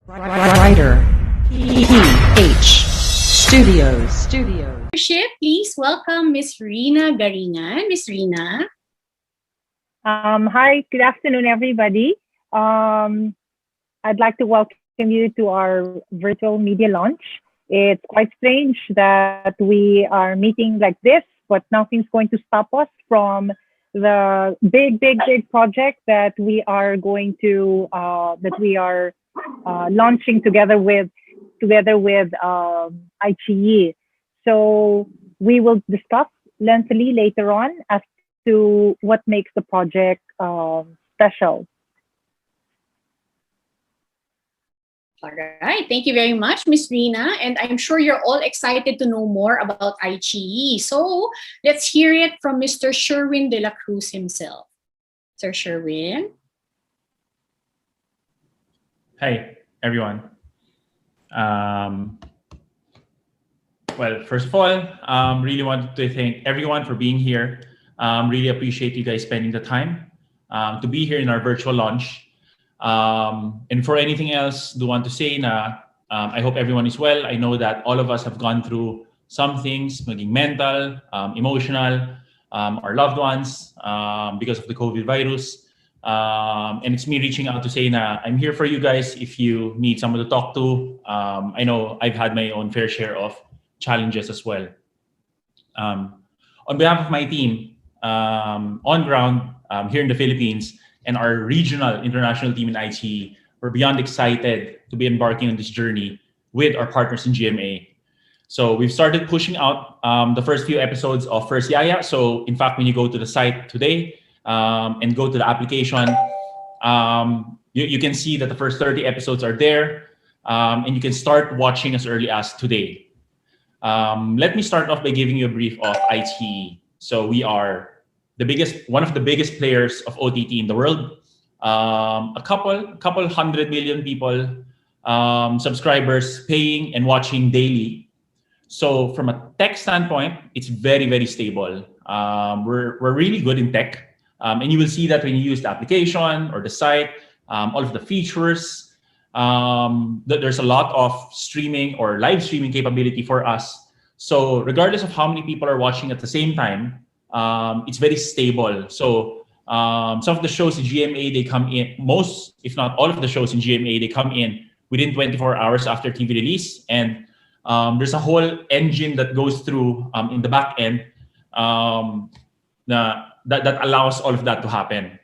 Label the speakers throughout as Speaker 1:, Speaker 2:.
Speaker 1: Writer PH Studios.
Speaker 2: Please welcome Miss Rina Garingan. Miss Rina.
Speaker 3: Hi, good afternoon, everybody. I'd like to welcome you to our virtual media launch. It's quite strange that we are meeting like this, but nothing's going to stop us from the big project that we are going to launching together with iQiyi. So we will discuss lengthily later on as to what makes the project special.
Speaker 2: All right. Thank you very much, Miss Rina. And I'm sure you're all excited to know more about iQiyi. So let's hear it from Mr. Sherwin de la Cruz himself. Sir Sherwin.
Speaker 4: Hi, everyone. Well, first of all, really wanted to thank everyone for being here. Really appreciate you guys spending the time to be here in our virtual launch. And for anything else, do want to say na I hope everyone is well. I know that all of us have gone through some things, maging mental, emotional, our loved ones because of the COVID virus. And it's me reaching out to say na I'm here for you guys if you need someone to talk to. I know I've had my own fair share of challenges as well. On behalf of my team on ground here in the Philippines and our regional international team in iQiyi, we're beyond excited to be embarking on this journey with our partners in GMA. So we've started pushing out the first few episodes of First Yaya. So in fact, when you go to the site today and go to the application, you can see that the first 30 episodes are there and you can start watching as early as today. Let me start off by giving you a brief of iQiyi. So we are one of the biggest players of OTT in the world. A couple 100 million people, subscribers paying and watching daily. So from a tech standpoint, it's very stable. We're really good in tech. And you will see that when you use the application or the site, all of the features, there's a lot of streaming or live streaming capability for us. So regardless of how many people are watching at the same time, it's very stable. So some of the shows in GMA, they come in, most, if not all of the shows in GMA, they come in within 24 hours after TV release. And there's a whole engine that goes through in the back end that allows all of that to happen.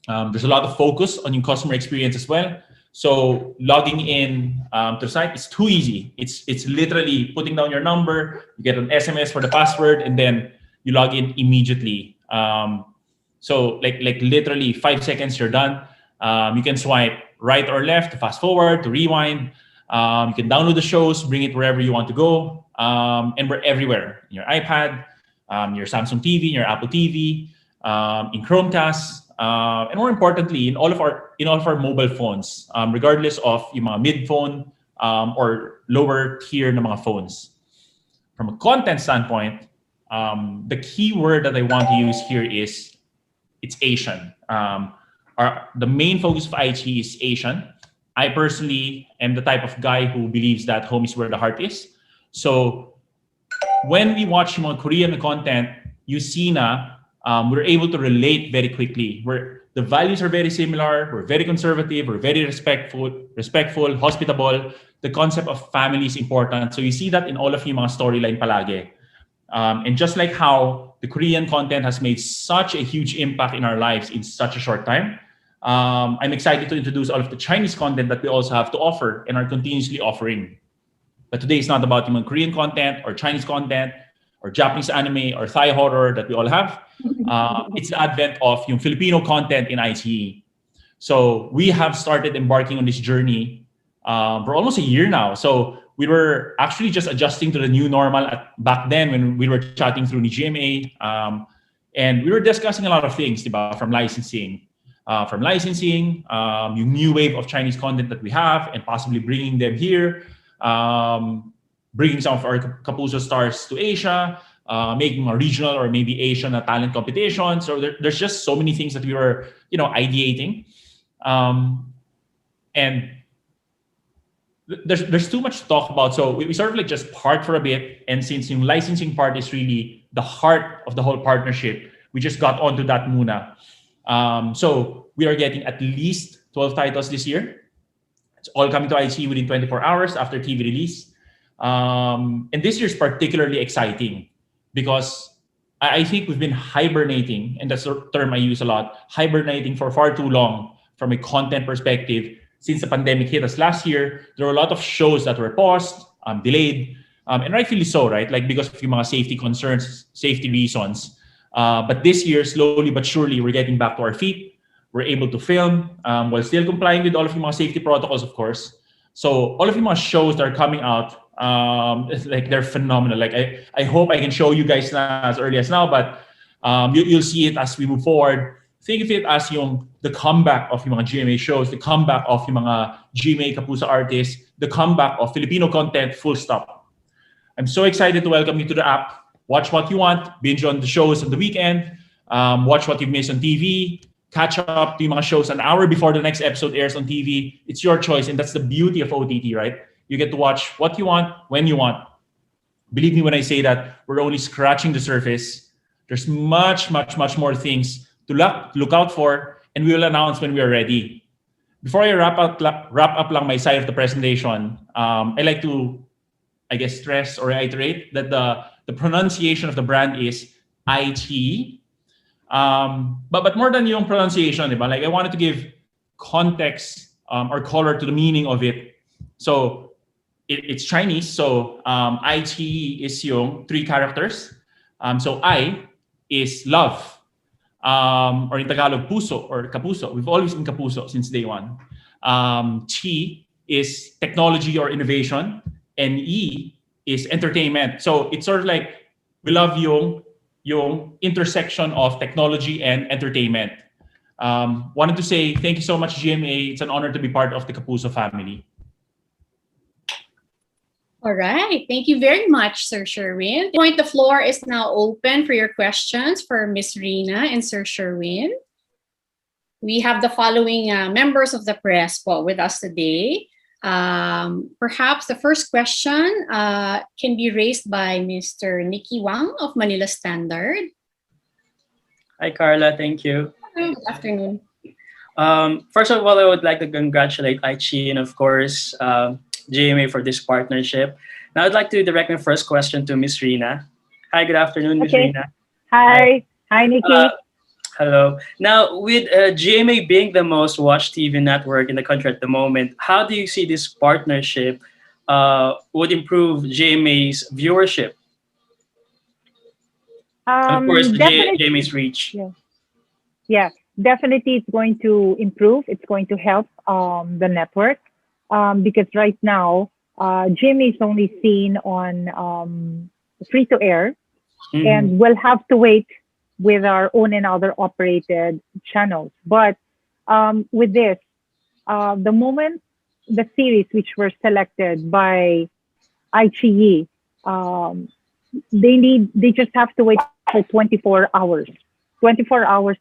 Speaker 4: There's a lot of focus on your customer experience as well. So logging in to the site is too easy. It's literally putting down your number, you get an SMS for the password, and then you log in immediately. So like literally 5 seconds, you're done. You can swipe right or left to fast forward, to rewind. You can download the shows, bring it wherever you want to go. And we're everywhere. Your iPad, your Samsung TV, your Apple TV, in Chromecast, and more importantly, in all of our mobile phones, regardless of yung mga mid phone or lower tier na mga phones. From a content standpoint, the key word that I want to use here is it's Asian. The main focus of iQiyi is Asian. I personally am the type of guy who believes that home is where the heart is. So when we watch mga Korean content, you see na we're able to relate very quickly. The values are very similar. We're very conservative. We're very respectful, hospitable. The concept of family is important. So you see that in all of yung mga storyline palagi. And just like how the Korean content has made such a huge impact in our lives in such a short time, I'm excited to introduce all of the Chinese content that we also have to offer and are continuously offering. But today it's not about yung Korean content or Chinese content or Japanese anime or Thai horror that we all have. It's the advent of yung Filipino content in iQiyi. So we have started embarking on this journey for almost a year now. So we were actually just adjusting to the new normal back then when we were chatting through GMA. And we were discussing a lot of things, diba? From licensing, yung new wave of Chinese content that we have and possibly bringing them here, bringing some of our Kapuso stars to Asia, making a regional or maybe Asian talent competition. So there's just so many things that we were, ideating. And there's too much to talk about. So we sort of like just parked for a bit, and since yung licensing part is really the heart of the whole partnership, we just got onto that muna. So we are getting at least 12 titles this year. It's all coming to iQiyi within 24 hours after TV release. And this year is particularly exciting because I think we've been hibernating, and that's the term I use a lot, hibernating for far too long from a content perspective. Since the pandemic hit us last year, there were a lot of shows that were paused, delayed, and rightfully so, right? Like because of yung mga safety concerns, safety reasons. But this year, slowly but surely, we're getting back to our feet. We're able to film while still complying with all of yung mga safety protocols, of course. So all of yung mga shows that are coming out, it's like they're phenomenal. Like I hope I can show you guys na as early as now, but you'll see it as we move forward. Think of it as the comeback of yung mga GMA shows, the comeback of yung mga GMA Kapuso artists, the comeback of Filipino content, full stop. I'm so excited to welcome you to the app. Watch what you want, binge on the shows on the weekend, watch what you've missed on TV, catch up to yung mga shows an hour before the next episode airs on TV. It's your choice, and that's the beauty of OTT, right? You get to watch what you want, when you want. Believe me when I say that we're only scratching the surface. There's much, much, much more things to look out for, and we will announce when we are ready. Before I wrap up lang my side of the presentation, I like to, I guess, stress or reiterate that the pronunciation of the brand is iQiyi. But more than yung pronunciation, diba? Like I wanted to give context or color to the meaning of it. So it's Chinese. So iQiyi is yung 3 characters. So I is love. Or in Tagalog, puso or kapuso. We've always been kapuso since day one. Chi is technology or innovation, and E is entertainment. So it's sort of like we love yung intersection of technology and entertainment. Wanted to say thank you so much, GMA. It's an honor to be part of the Kapuso family.
Speaker 2: All right. Thank you very much, Sir Sherwin. The floor is now open for your questions for Ms. Rina and Sir Sherwin. We have the following members of the press with us today. Perhaps the first question can be raised by Mr. Nicky Wang of Manila Standard.
Speaker 5: Hi, Carla. Thank you.
Speaker 2: Good afternoon.
Speaker 5: First of all, I would like to congratulate iQiyi and, of course, GMA for this partnership. Now, I'd like to direct my first question to Ms. Rina. Hi, good afternoon, Ms. Rina.
Speaker 3: Hi. Hi, Nikki.
Speaker 5: Hello. Now, with GMA being the most watched TV network in the country at the moment, how do you see this partnership would improve GMA's viewership? And of course, GMA's reach.
Speaker 3: Yeah, definitely it's going to improve. It's going to help the network. Because right now, GMA is only seen on free-to-air, and we'll have to wait with our own and other operated channels. But with this, the moment the series which were selected by iQiyi, they just have to wait for 24 hours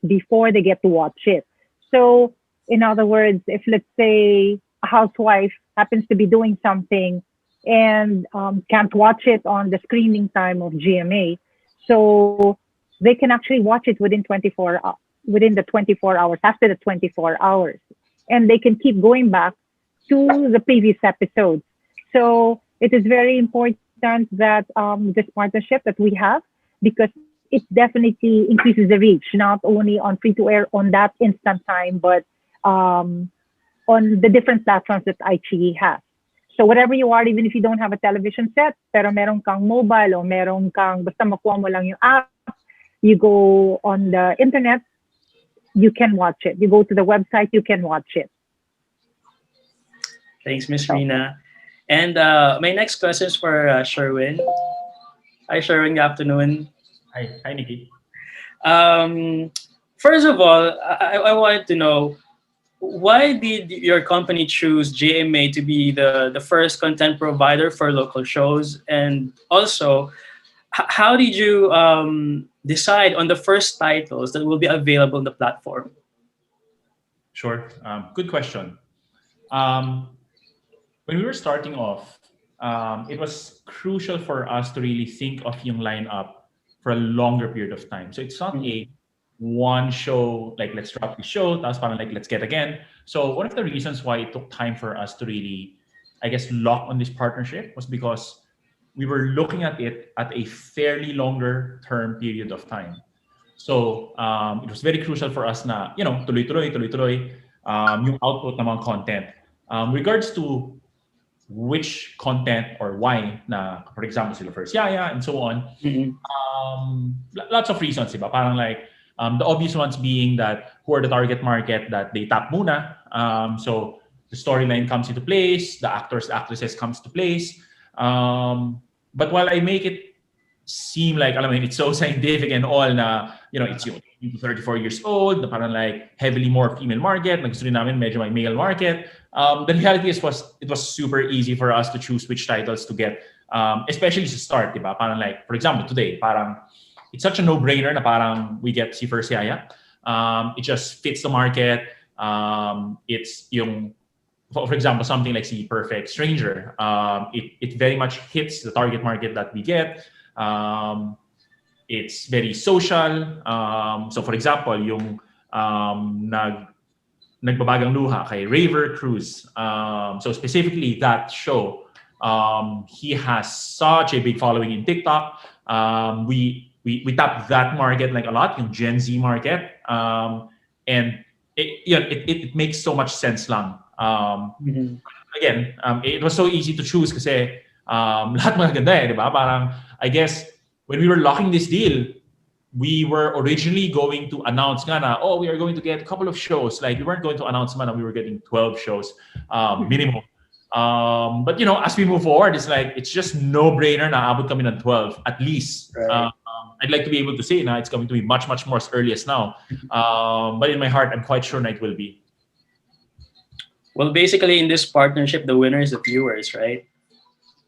Speaker 3: before they get to watch it. So in other words, if let's say a housewife happens to be doing something and can't watch it on the screening time of GMA, so they can actually watch it within the 24 hours, after the 24 hours, and they can keep going back to the previous episodes. So it is very important that this partnership that we have, because it definitely increases the reach, not only on free-to-air on that instant time, but on the different platforms that iQiyi has. So whatever you are, even if you don't have a television set, pero meron kang mobile o meron kang, basta makuha mo lang yung app, you go on the internet, you can watch it. You go to the website, you can watch it.
Speaker 5: Thanks, Ms. Rina. And my next question is for Sherwin. Hi, Sherwin. Good afternoon.
Speaker 4: Hi, Nikki.
Speaker 5: First of all, I wanted to know, why did your company choose GMA to be the first content provider for local shows? And also, how did you decide on the first titles that will be available on the platform?
Speaker 4: Sure. Good question. when we were starting off, it was crucial for us to really think of yung lineup for a longer period of time. So it's not a one show, like let's drop the show, tapos parang like let's get again. So one of the reasons why it took time for us to really, I guess, lock on this partnership was because we were looking at it at a fairly longer term period of time. So it was very crucial for us na, tuloy-tuloy, yung output ng mga content. Regards to which content or why na, for example, sila first Yaya and so on, lots of reasons, diba? Parang like, the obvious ones being that who are the target market that they tap muna. So the storyline comes into place, the actors, actresses comes to place. But while I make it seem like, alam mo yun, it's so scientific and all na, it's yung 34 years old, na parang like heavily more female market, na gusto rin namin medyo may male market. The reality is it was super easy for us to choose which titles to get, especially to start, diba? Parang like, for example, today, parang it's such a no-brainer na parang we get si First Yaya. It just fits the market. It's yung, for example, something like si Perfect Stranger. It very much hits the target market that we get. It's very social. So for example, yung nagbabagang luha kay Raver Cruz. So specifically that show, he has such a big following in TikTok. We tap that market like a lot, yung Gen Z market. And it makes so much sense lang. Again, it was so easy to choose kasi lahat maganda eh, di ba? Parang, I guess, when we were locking this deal, we were originally going to announce nga na, we are going to get a couple of shows. Like, we weren't going to announce man, we were getting 12 shows minimum. But, as we move forward, it's like, it's just no-brainer na abot kami ng 12, at least.
Speaker 5: Right.
Speaker 4: I'd like to be able to say na it's going to be much, much more as early as now. But in my heart, I'm quite sure na it will be.
Speaker 5: Well, basically, in this partnership, the winner is the viewers, right?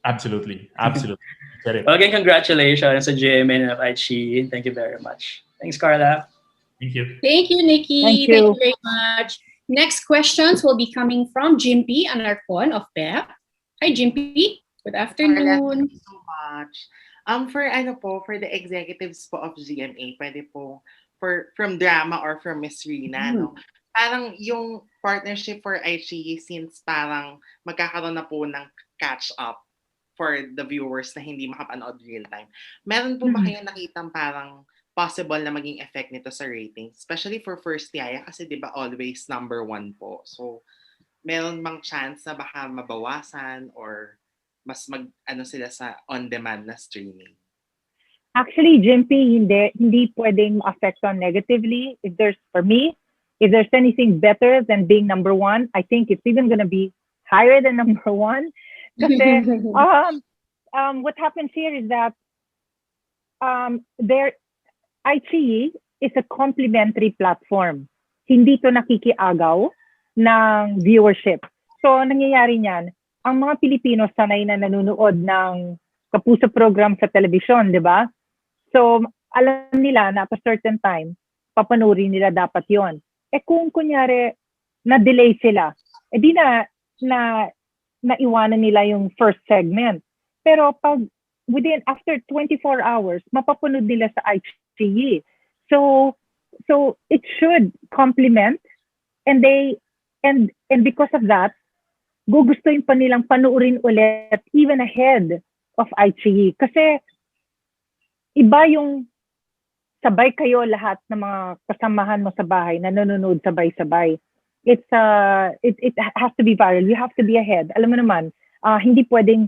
Speaker 4: Absolutely.
Speaker 5: Well, again, congratulations to GMA and iQiyi. Thank you very much. Thanks, Carla.
Speaker 4: Thank you.
Speaker 2: Thank you, Nikki.
Speaker 3: Thank you.
Speaker 2: Thank you very much. Next questions will be coming from Jimpy Anarcon of PEP. Hi, Jimpy. Good afternoon.
Speaker 6: Thank you so much. For the executives po of GMA, pwede po from drama or from Miss Rina, no? Parang yung partnership for iQiyi, since parang magkakaroon na po ng catch up for the viewers na hindi makapanood real time. Meron po ba kayong nakitang parang possible na maging effect nito sa ratings? Especially for First Yaya kasi di ba always number 1 po. So meron bang chance na baka mabawasan or mas sila sa on-demand na streaming?
Speaker 3: Actually, Jimpy, hindi pwedeng affect on negatively. If there's anything better than being number 1, I think it's even going to be higher than number 1. Kasi, what happens here is that iQiyi is a complementary platform. Hindi to nakikiagaw ng viewership. So, nangyayari niyan, ang mga Pilipino sanay na nanonood ng kapuso program sa telebisyon, di ba? So, alam nila na at a certain time, papanurin nila dapat yon. Kung kunyari, na-delay sila, di naiwanan nila yung first segment. Pero after 24 hours, mapapanood nila sa iQiyi. So it should complement, and because of that, gugustuhin pa nilang panuorin ulit even ahead of iQiyi. Kasi iba yung sabay kayo lahat ng mga kasamahan mo sa bahay na nanonood sabay-sabay. It has to be viral. You have to be ahead. Alam mo naman, hindi pwedeng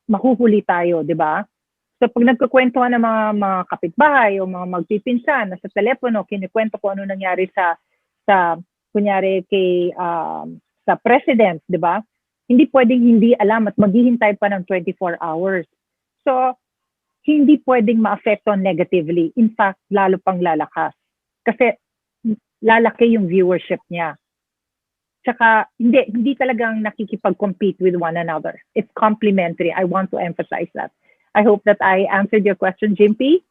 Speaker 3: mahuhuli tayo, di ba? So pag nagkukwentuhan ng mga kapitbahay o mga magpipinsan na sa telepono, kinikwento ko ano nangyari sa kunyari sa president, di ba? Hindi pwedeng hindi alam at maghihintay pa ng 24 hours. So hindi pwedeng ma-affect on negatively. In fact, lalo pang lalakas. Kasi lalaki yung viewership niya. Tsaka, hindi talagang nakikipag-compete with one another. It's complementary. I want to emphasize that. I hope that I answered your question, Jimpy.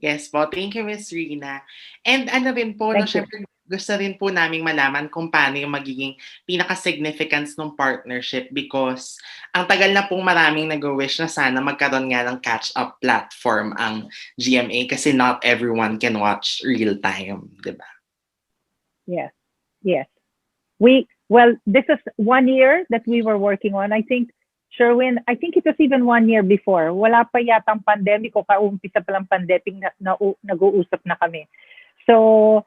Speaker 6: Yes po. Thank you, Miss Rina. And rin po,
Speaker 3: Thank you.
Speaker 6: syempre, gusto rin po naming malaman kung paano yung magiging pinaka-significance ng partnership because ang tagal na pong maraming nag-wish na sana magkaroon nga ng catch-up platform ang GMA kasi not everyone can watch real time, di ba?
Speaker 3: Yes, yes. This is 1 year that we were working on. I think, Sherwin, I think it was even 1 year before. Wala pa yatang pandemic o kaumpisa pa lang pandemic na nag-uusap na kami. So,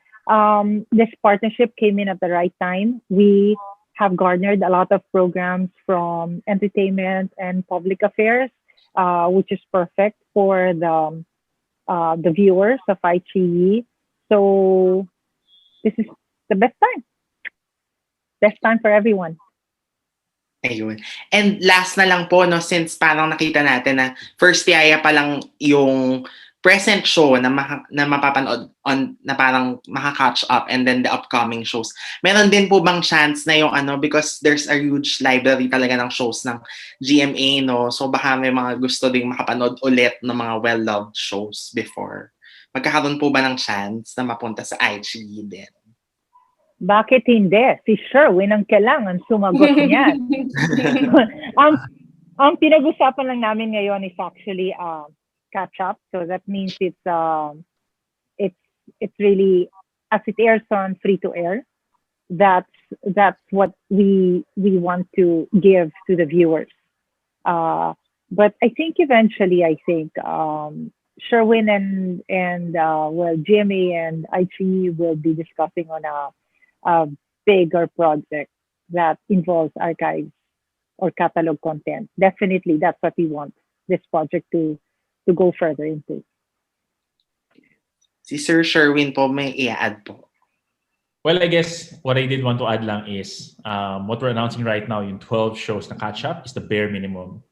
Speaker 3: this partnership came in at the right time. We have garnered a lot of programs from entertainment and public affairs, which is perfect for the viewers of iQiyi. So, this is the best time. Best time for everyone.
Speaker 6: Ayun. And last na lang po, no, since parang nakita natin na first Yaya pa lang yung present show na mapapanood on, na parang maka-catch up and then the upcoming shows. Meron din po bang chance na yung because there's a huge library talaga ng shows ng GMA, no? So baka may mga gusto ding makapanood ulit ng mga well-loved shows before. Magkakaroon po ba ng chance na mapunta sa iQiyi din?
Speaker 3: Bakit hindi? Si Sherwin ang kailangan sumagot niyan. ang pinag-usapan lang namin ngayon is actually catch up. So that means it's really, as it airs on free to air, that's what we want to give to the viewers. But I think eventually, Sherwin and GMA and iQiyi will be discussing on a bigger project that involves archives or catalog content. Definitely, that's what we want this project to go further into.
Speaker 6: Si Sir Sherwin po may i-add po.
Speaker 4: Well, I guess what I did want to add lang is what we're announcing right now, yung 12 shows na catch up is the bare minimum.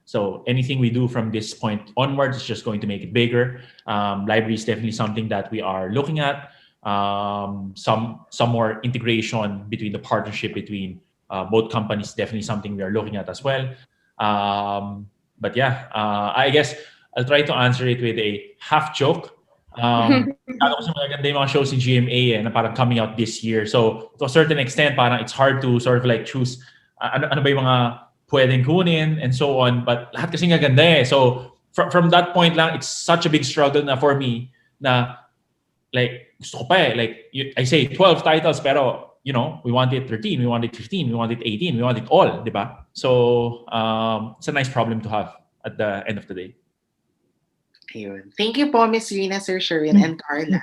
Speaker 4: So anything we do from this point onwards is just going to make it bigger. Library is definitely something that we are looking at. Some more integration between the partnership between both companies, definitely something we are looking at as well. But yeah, I guess I'll try to answer it with a half joke. Kasi maganda yung mga shows in GMA na parang coming out this year. So to a certain extent, parang it's hard to sort of like choose ano ba yung mga pwedeng kunin and so on. But lahat kasi nga ganda eh. So from that point lang, it's such a big struggle na for me na like gusto ko pa eh. Like I say 12 titles pero we want it 13, we want it 15, we want it 18, we want it all, di ba? So it's a nice problem to have at the end of the day.
Speaker 6: Ayun. Thank you po, Miss Rina, Sir Sherwin, and Carla.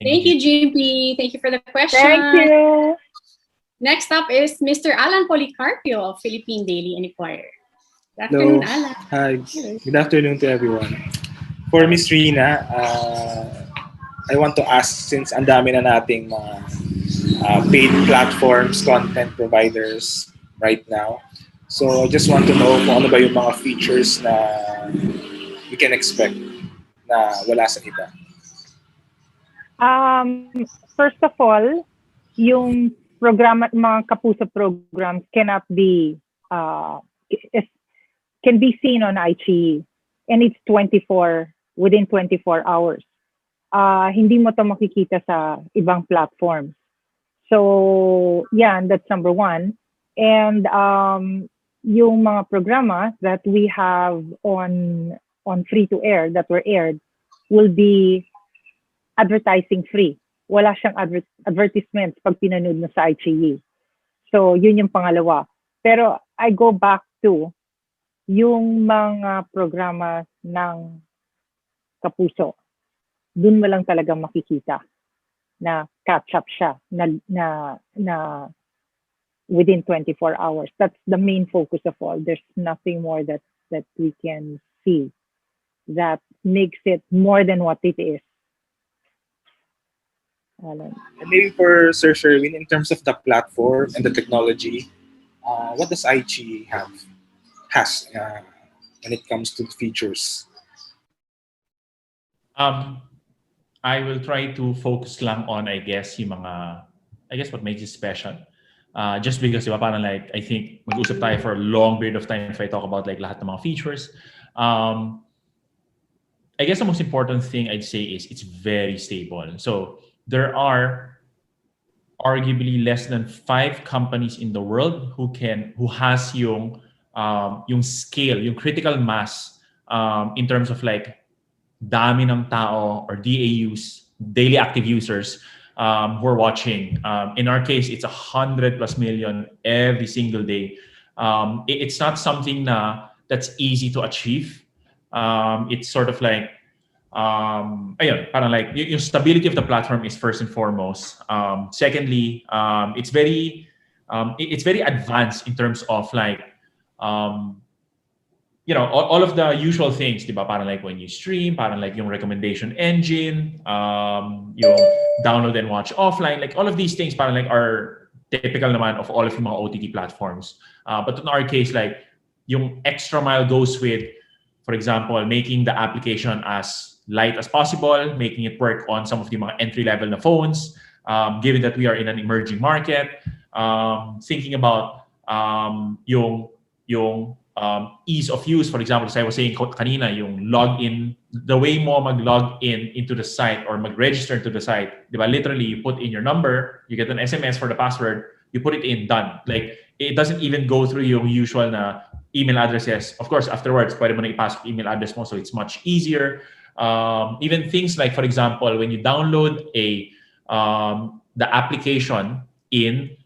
Speaker 2: Thank you, JP. Thank you for the question.
Speaker 3: Thank you.
Speaker 2: Next up is Mr. Alan Policarpio of Philippine Daily Enquirer. Good afternoon, Alan.
Speaker 7: Hi. Good afternoon to everyone. For Miss Rina, I want to ask, since ang dami na nating mga paid platforms, content providers right now. So I just want to know kung ano ba yung mga features na we can expect na wala sa iba.
Speaker 3: First of all, yung mga kapuso programs cannot be can be seen on iQiyi, and it's within 24 hours. Hindi mo to makikita sa ibang platforms. So yeah, that's number one. And yung mga programa that we have on free to air that were aired will be advertising free. Wala siyang advertisements pag pinanood mo sa iQiyi. So yun yung pangalawa. Pero I go back to yung mga programa ng kapuso. Dun mo lang talaga makikita na catch up siya na within 24 hours. That's the main focus of all. There's nothing more that we can see that makes it more than what it is.
Speaker 7: And maybe for Sir Sherwin, in terms of the platform and the technology, what does iQiyi has when it comes to features?
Speaker 4: I will try to focus lang on, I guess what makes it special. Just because, diba, parang like, I think mag-usap tayo for a long period of time if I talk about like lahat ng mga features. I guess the most important thing I'd say is it's very stable. So there are arguably less than 5 companies in the world who has yung scale, yung critical mass in terms of like dami ng tao or DAUs, daily active users who are watching. In our case, it's 100 plus million every single day. It's not something that's easy to achieve. It's sort of like ayun, parang like yung stability of the platform is first and foremost. Secondly, it's very advanced in terms of like all of the usual things, di ba? Parang like when you stream, parang like yung recommendation engine, yung download and watch offline, like all of these things parang like are typical naman of all of yung mga OTT platforms. But in our case, like yung extra mile goes with, for example, making the application as light as possible, making it work on some of the mga entry-level na phones, given that we are in an emerging market, thinking about yung ease of use. For example, as I was saying kanina, yung login, the way mo mag-log in into the site or mag-register into the site, di ba? Literally, you put in your number, you get an SMS for the password, you put it in, done. Like, it doesn't even go through yung usual na email addresses. Of course, afterwards, pwede mo na ipasok email address mo, so it's much easier. Even things like, for example, when you download the application in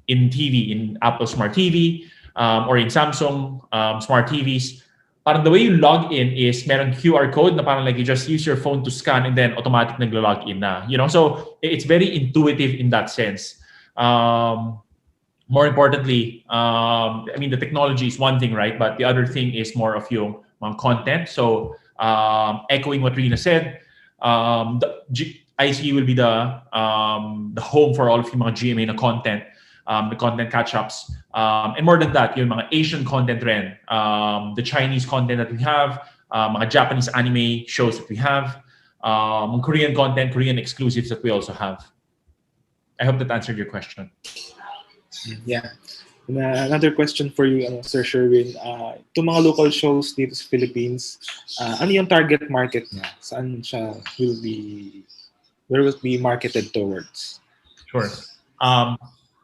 Speaker 4: TV, in Apple Smart TV, or in Samsung Smart TVs, parang the way you log in is meron QR code na parang like you just use your phone to scan and then automatic naglo-log in na. So it's very intuitive in that sense. More importantly, I mean, the technology is one thing, right? But the other thing is more of yung content. So echoing what Rina said, iQiyi will be the home for all of yung mga GMA na content, the content catch-ups. And more than that, yung mga Asian content rin, the Chinese content that we have, mga Japanese anime shows that we have, Korean content, Korean exclusives that we also have. I hope that answered your question.
Speaker 7: Yeah. Another question for you, Sir Sherwin. Itong mga local shows dito sa Philippines, ano yung target market niya? Saan siya where will it be marketed towards?
Speaker 4: Sure.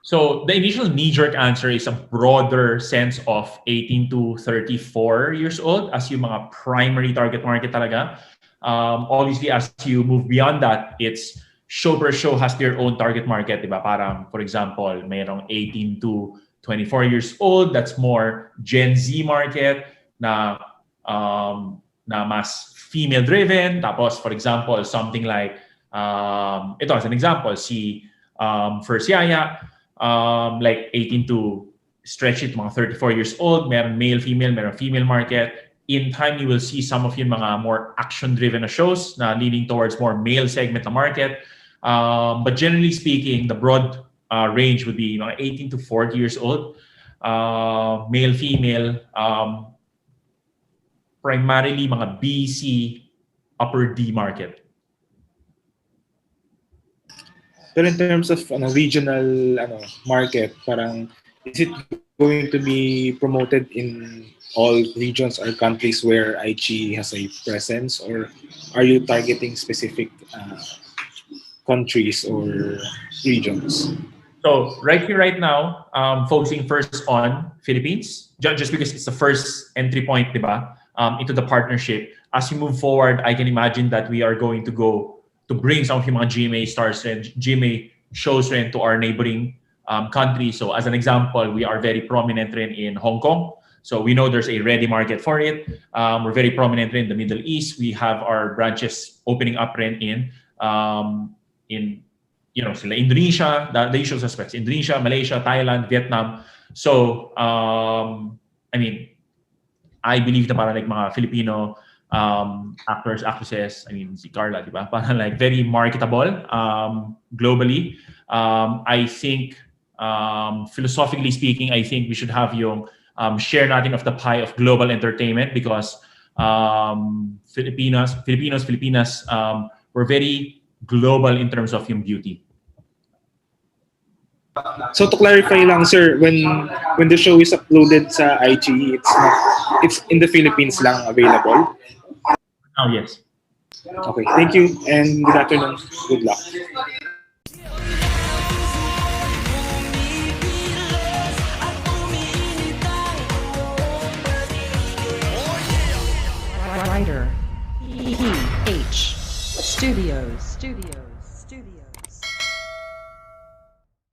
Speaker 4: So the initial knee-jerk answer is a broader sense of 18 to 34 years old as yung mga primary target market talaga. Obviously, as you move beyond that, it's show per show has their own target market, diba? Parang, for example, mayroong 18 to 24 years old, that's more Gen Z market na mas female-driven. Tapos, for example, something like, ito as an example, first Yaya, like 18 to stretch it, mga 34 years old, meron male-female, meron female market. In time, you will see some of yung mga more action-driven na shows na leaning towards more male segment na market. But generally speaking, the broad range would be 18 to 40 years old, male, female, primarily mga B, C, upper D market.
Speaker 7: Pero in terms of regional market, parang is it going to be promoted in all regions or countries where iQiyi has a presence, or are you targeting specific countries or regions?
Speaker 4: So right here, right now, focusing first on Philippines, just because it's the first entry point, diba, into the partnership. As we move forward, I can imagine that we are going to go to bring some of the mga GMA stars and GMA shows rin to our neighboring countries. So as an example, we are very prominent rin in Hong Kong. So we know there's a ready market for it. We're very prominent in the Middle East. We have our branches opening up rin in Indonesia, the usual suspects, Indonesia, Malaysia, Thailand, Vietnam. So, I mean, I believe na parang like mga Filipino actors, actresses, I mean, si Carla, di ba? Parang like very marketable globally. I think, philosophically speaking, I think we should have yung share natin of the pie of global entertainment because Filipinas, we're very global in terms of yung beauty.
Speaker 7: So to clarify lang, sir, when the show is uploaded sa iQiyi, it's in the Philippines lang available?
Speaker 4: Oh, yes.
Speaker 7: Okay, thank you and good afternoon. Good luck.
Speaker 1: Writer, PH Studios.